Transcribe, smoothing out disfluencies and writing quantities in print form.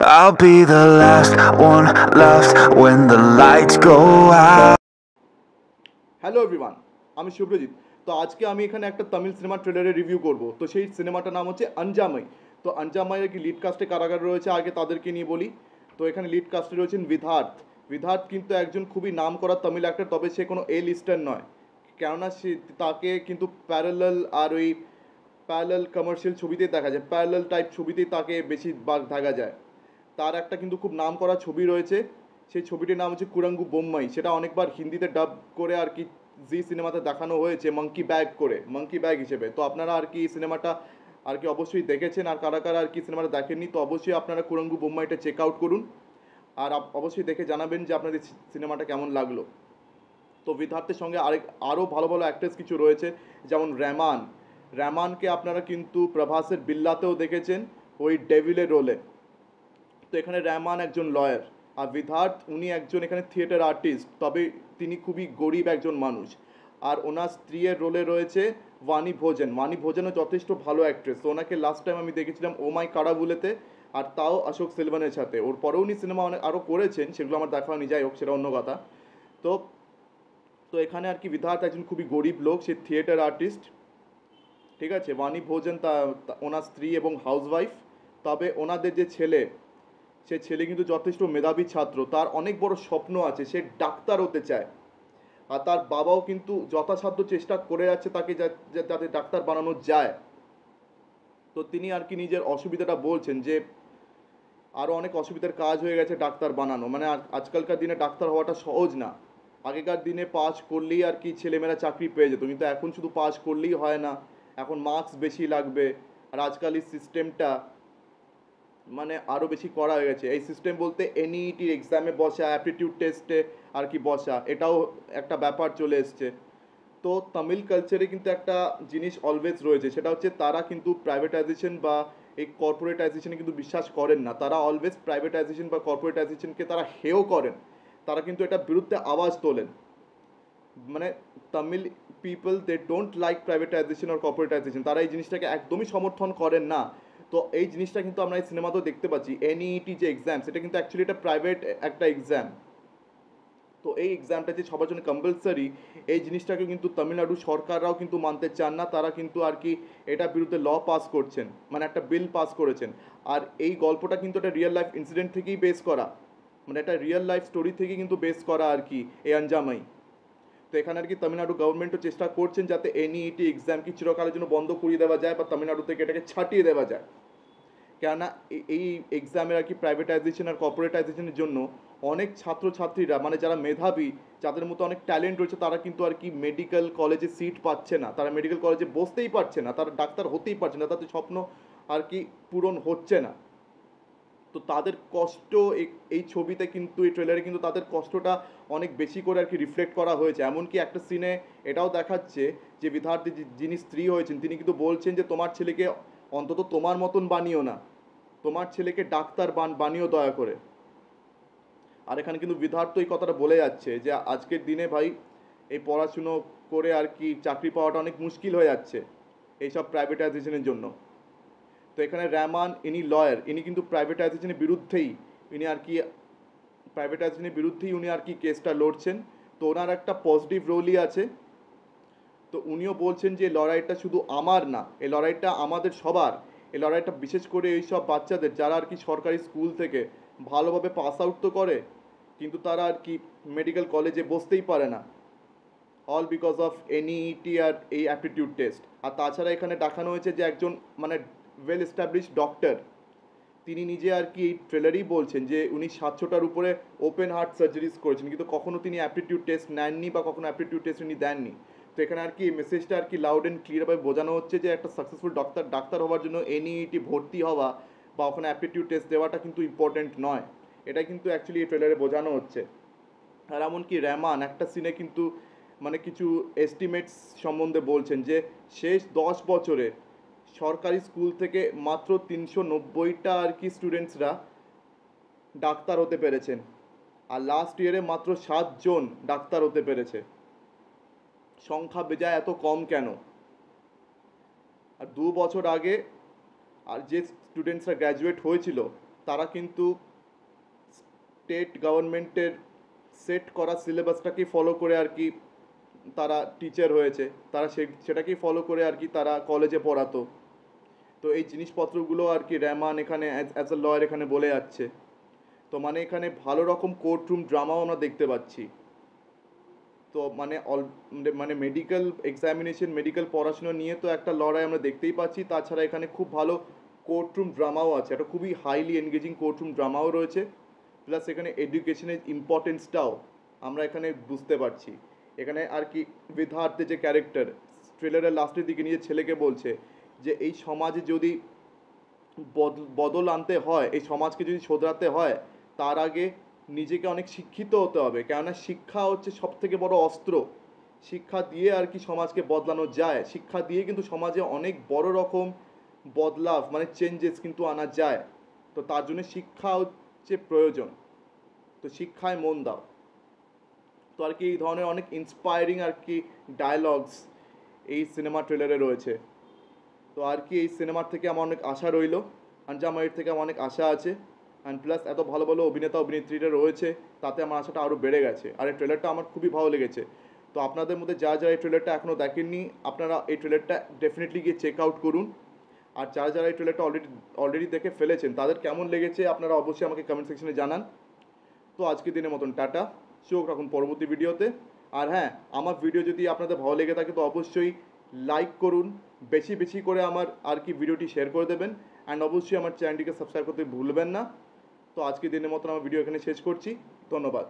I'll be the last one left when the lights go out. Hello everyone, আমি শুভ্রজিৎ। তো আজকে আমি এখানে একটা তামিল সিনেমা ট্রেলারের রিভিউ করব। তো সেই সিনেমাটার নাম হচ্ছে আঞ্জামাই। তো আঞ্জামাইয়ের কি লিড কাস্টে কারাগার রয়েছে, আগে তাদেরকে নিয়ে বলি। তো এখানে লিড কাস্টে রয়েছেন বিধার্থ। বিধার্থ কিন্তু একজন খুবই নাম করা তামিল অ্যাক্টর, তবে সে কোনো এ লিস্টার নয়। কেননা সে তাকে কিন্তু প্যারালাল আর ওই প্যারালাল কমার্শিয়াল ছবিতেই দেখা যায়, প্যারালাল টাইপ ছবিতেই তাকে বেশিরভাগ দেখা যায়। তার একটা কিন্তু খুব নাম করা ছবি রয়েছে, সেই ছবিটির নাম হচ্ছে কুরাঙ্গু বোম্মাই। সেটা অনেকবার হিন্দিতে ডাব করে আর কি জি সিনেমাতে দেখানো হয়েছে মাঙ্কি ব্যাগ করে, মাঙ্কি ব্যাগ হিসেবে। তো আপনারা আর কি এই সিনেমাটা আর কি অবশ্যই দেখেছেন, আর কারা কারা আর কি সিনেমাটা দেখেননি তো অবশ্যই আপনারা কুরাঙ্গু বোম্মাইটা চেক আউট করুন। আর অবশ্যই দেখে জানাবেন যে আপনাদের সিনেমাটা কেমন লাগলো। তো বিধার্থের সঙ্গে আরও ভালো ভালো অ্যাক্ট্রেস কিছু রয়েছে, যেমন রেমান। রেমানকে আপনারা কিন্তু প্রভাসের বিল্লাতেও দেখেছেন, ওই ডেভিলের রোলে। তো এখানে রেহমান একজন লয়ার, আর বিধার্থ উনি একজন এখানে থিয়েটার আর্টিস্ট, তবে তিনি খুবই গরিব একজন মানুষ। আর ওনার স্ত্রীর রোলে রয়েছে বাণী ভোজন। বাণী ভোজনও যথেষ্ট ভালো অ্যাক্ট্রেস। তো ওনাকে লাস্ট টাইম আমি দেখেছিলাম ও মাই কারাবুলেতে, আর তাও অশোক সিলভানের সাথে। ওর পরেও উনি সিনেমা অনেক আরও করেছেন, সেগুলো আমার দেখা হয়নি, যাই হোক সেটা অন্য কথা। তো তো এখানে আর কি বিধার্থ একজন খুবই গরিব লোক, সে থিয়েটার আর্টিস্ট, ঠিক আছে। বাণী ভোজন ওনার স্ত্রী এবং হাউসওয়াইফ। তবে ওনাদের যে ছেলে, সে ছেলে কিন্তু যথেষ্ট মেধাবী ছাত্র, তার অনেক বড় স্বপ্ন আছে, সে ডাক্তার হতে চায়। আর তার বাবাও কিন্তু যথাসাধ্য চেষ্টা করে যাচ্ছে তাকে যাতে ডাক্তার বানানো যায়। তো তিনি আর কি নিজের অসুবিধাটা বলছেন যে আরও অনেক অসুবিধার কাজ হয়ে গেছে ডাক্তার বানানো, মানে আজকালকার দিনে ডাক্তার হওয়াটা সহজ না। আগেকার দিনে পাস করলেই আর কি ছেলেমেয়েরা চাকরি পেয়ে যেত, কিন্তু এখন শুধু পাস করলেই হয় না, এখন মার্কস বেশি লাগবে। আর আজকাল এই সিস্টেমটা মানে আরও বেশি করা হয়ে গেছে। এই সিস্টেম বলতে এনইটি এক্সামে বসা, অ্যাপটিটিউড টেস্টে আর কি বসা, এটাও একটা ব্যাপার চলে এসছে। তো তামিল কালচারে কিন্তু একটা জিনিস অলওয়েজ রয়েছে, সেটা হচ্ছে তারা কিন্তু প্রাইভেটাইজেশন বা এই কর্পোরেটাইজেশনে কিন্তু বিশ্বাস করেন না। তারা অলওয়েজ প্রাইভেটাইজেশন বা কর্পোরেটাইজেশনকে তারা হেয় করেন, তারা কিন্তু এটার বিরুদ্ধে আওয়াজ তোলেন। মানে Tamil people they don't like privatisation আর কর্পোরেটাইজেশন, তারা এই জিনিসটাকে একদমই সমর্থন করেন না। তো এই জিনিসটা কিন্তু আমরা এই সিনেমাতেও দেখতে পাচ্ছি। এনইটি যে এক্সাম, সেটা কিন্তু অ্যাকচুয়ালি এটা প্রাইভেট একটা এক্সাম। তো এই এক্সামটা যে সবার জন্য কম্পালসারি, এই জিনিসটাকে কিন্তু তামিলনাড়ু সরকাররাও কিন্তু মানতে চান না। তারা কিন্তু আর কি এটার বিরুদ্ধে ল পাস করছেন, মানে একটা বিল পাস করেছেন। আর এই গল্পটা কিন্তু একটা রিয়েল লাইফ ইনসিডেন্ট থেকেই বেস করা, মানে একটা রিয়েল লাইফ স্টোরি থেকেই কিন্তু বেস করা আর কি এই আঞ্জামাই। তো এখানে আর কি তামিলনাড়ু গভর্নমেন্টও চেষ্টা করছেন যাতে এনইটি এক্সাম কি চিরকালের জন্য বন্ধ করিয়ে দেওয়া যায় বা তামিলনাড়ু থেকে এটাকে ছাটিয়ে দেওয়া যায়। কেননা এই এক্সামের আর কি প্রাইভেটাইজেশন আর কর্পোরেটাইজেশনের জন্য অনেক ছাত্রছাত্রীরা, মানে যারা মেধাবী, যাদের মতো অনেক ট্যালেন্ট রয়েছে, তারা কিন্তু আর কি মেডিকেল কলেজে সিট পাচ্ছে না, তারা মেডিকেল কলেজে বসতেই পারছে না, তারা ডাক্তার হতেই পারছে না, তাদের স্বপ্ন আর কি পূরণ হচ্ছে না। তো তাদের কষ্ট এই ছবিতে কিন্তু, এই ট্রেলারে কিন্তু তাদের কষ্টটা অনেক বেশি করে আর কি রিফ্লেক্ট করা হয়েছে। এমনকি একটা সিনে এটাও দেখাচ্ছে যে বিধার্থী যিনি স্ত্রী হয়েছেন, তিনি কিন্তু বলছেন যে তোমার ছেলেকে অন্তত তোমার মতন বানিও না, তোমার ছেলেকে ডাক্তার বানিও দয়া করে। আর এখানে কিন্তু বিধার্থ এই কথাটা বলে যাচ্ছে যে আজকের দিনে ভাই এই পড়াশুনো করে আর কি চাকরি পাওয়াটা অনেক মুশকিল হয়ে যাচ্ছে এইসব প্রাইভেটাইজেশনের জন্য। তো এখানে রহমান ইনি লয়ার, ইনি কিন্তু প্রাইভেটাইজেশনের বিরুদ্ধেই, ইনি আর কি প্রাইভেটাইজেশনের বিরুদ্ধেই উনি আর কি কেসটা লড়ছেন। তো ওনার একটা পজিটিভ রোলই আছে। তো উনিও বলছেন যে লড়াইটা শুধু আমার না, এই লড়াইটা আমাদের সবার। এই লড়াইটা বিশেষ করে এই সব বাচ্চাদের যারা আর কি সরকারি স্কুল থেকে ভালোভাবে পাস আউট তো করে, কিন্তু তারা আর কি মেডিকেল কলেজে বসতেই পারে না, অল বিকজ অফ এনইটি আর এই অ্যাপটিটিউড টেস্ট। আর তাছাড়া এখানে দেখানো হয়েছে যে একজন মানে ওয়েল এস্টাবলিশড ডক্টর, তিনি নিজে আর কি এই ট্রেলারেই বলছেন যে উনি 700টার উপরে ওপেন হার্ট সার্জারিজ করেছেন, কিন্তু কখনো তিনি অ্যাপটিটিউড টেস্ট নেননি বা কখনো অ্যাপটিটিউড টেস্ট উনি দেননি। তো এখানে আর কি মেসেজটা আর কি লাউড অ্যান্ড ক্লিয়ারভাবে বোঝানো হচ্ছে যে একটা সাকসেসফুল ডাক্তার হওয়ার জন্য এনইটি ভর্তি হওয়া বা ওখানে অ্যাপটিটিউড টেস্ট দেওয়াটা কিন্তু ইম্পর্টেন্ট নয়। এটা কিন্তু অ্যাকচুয়ালি এই ট্রেলারে বোঝানো হচ্ছে। আর এমনকি রেহমান একটা সিনে কিন্তু মানে কিছু এস্টিমেটস সম্বন্ধে বলছেন যে শেষ 10 বছরে সরকারি স্কুল থেকে মাত্র 390টা আর কি স্টুডেন্টসরা ডাক্তার হতে পেরেছেন, আর লাস্ট ইয়ারে মাত্র 7 জন ডাক্তার হতে পেরেছে। সংখ্যা বেজায় এত কম কেন? আর 2 বছর আগে আর যে স্টুডেন্টসরা গ্র্যাজুয়েট হয়েছিল, তারা কিন্তু স্টেট গভর্নমেন্টের সেট করা সিলেবাসটাকে ফলো করে আর কি তারা টিচার হয়েছে, তারা সেটাকেই ফলো করে আর কি তারা কলেজে পড়াতো। তো এই জিনিসপত্রগুলো আর কি রহমান এখানে অ্যাজ এ লয়ার এখানে বলে যাচ্ছে। তো মানে এখানে ভালো রকম কোর্টরুম ড্রামাও আমরা দেখতে পাচ্ছি। তো মানে মেডিকেল এক্সামিনেশন, মেডিকেল পড়াশোনা নিয়ে তো একটা লড়াই আমরা দেখতেই পাচ্ছি। তাছাড়া এখানে খুব ভালো কোর্টরুম ড্রামাও আছে, একটা খুবই হাইলি এনগেজিং কোর্টরুম ড্রামাও রয়েছে। প্লাস এখানে এডুকেশনের ইম্পর্টেন্সটাও আমরা এখানে বুঝতে পারছি। এখানে আর কি বিধার্থের যে ক্যারেক্টার ট্রেলারের লাস্টের দিকে নিজের ছেলেকে বলছে যে এই সমাজে যদি বদল আনতে হয়, এই সমাজকে যদি শোধরাতে হয়, তার আগে নিজেকে অনেক শিক্ষিত হতে হবে। কেননা শিক্ষা হচ্ছে সব থেকে বড় অস্ত্র। শিক্ষা দিয়ে আর কি সমাজকে বদলানো যায়। শিক্ষা দিয়ে কিন্তু সমাজে অনেক বড় রকম বদলাভ মানে চেঞ্জেস কিন্তু আনা যায়। তো তার জন্য শিক্ষা হচ্ছে প্রয়োজন। তো শিক্ষায় মন দাও। তো আর কি এই ধরনের অনেক ইন্সপায়ারিং আর কি ডায়লগস এই সিনেমা ট্রেলারে রয়েছে। তো আর কি এই সিনেমার থেকে আমার অনেক আশা রইল, আঞ্জামাইয়ের থেকে আমার অনেক আশা আছে। অ্যান্ড প্লাস এত ভালো ভালো অভিনেতা অভিনেত্রীরা রয়েছে, তাতে আমার আশাটা আরও বেড়ে গেছে। আর এই ট্রেলারটা আমার খুবই ভালো লেগেছে। তো আপনাদের মধ্যে যারা যারা এই ট্রেলারটা এখনও দেখেননি, আপনারা এই ট্রেলারটা ডেফিনেটলি গিয়ে চেক আউট করুন। আর যারা যারা এই ট্রেলারটা অলরেডি দেখে ফেলেছেন, তাদের কেমন লেগেছে আপনারা অবশ্যই আমাকে কমেন্ট সেকশনে জানান। তো আজকের দিনের মতন টাটা, চোখ রাখুন পরবর্তী ভিডিওতে। আর হ্যাঁ, আমার ভিডিও যদি আপনাদের ভালো লেগে থাকে তো অবশ্যই লাইক করুন, বেশি বেশি করে আমার আর কি ভিডিওটি শেয়ার করে দেবেন। অ্যান্ড অবশ্যই আমার চ্যানেলটিকে সাবস্ক্রাইব করতে ভুলবেন না। তো আজকের দিনের মতন আমার ভিডিও এখানে শেষ করছি। ধন্যবাদ।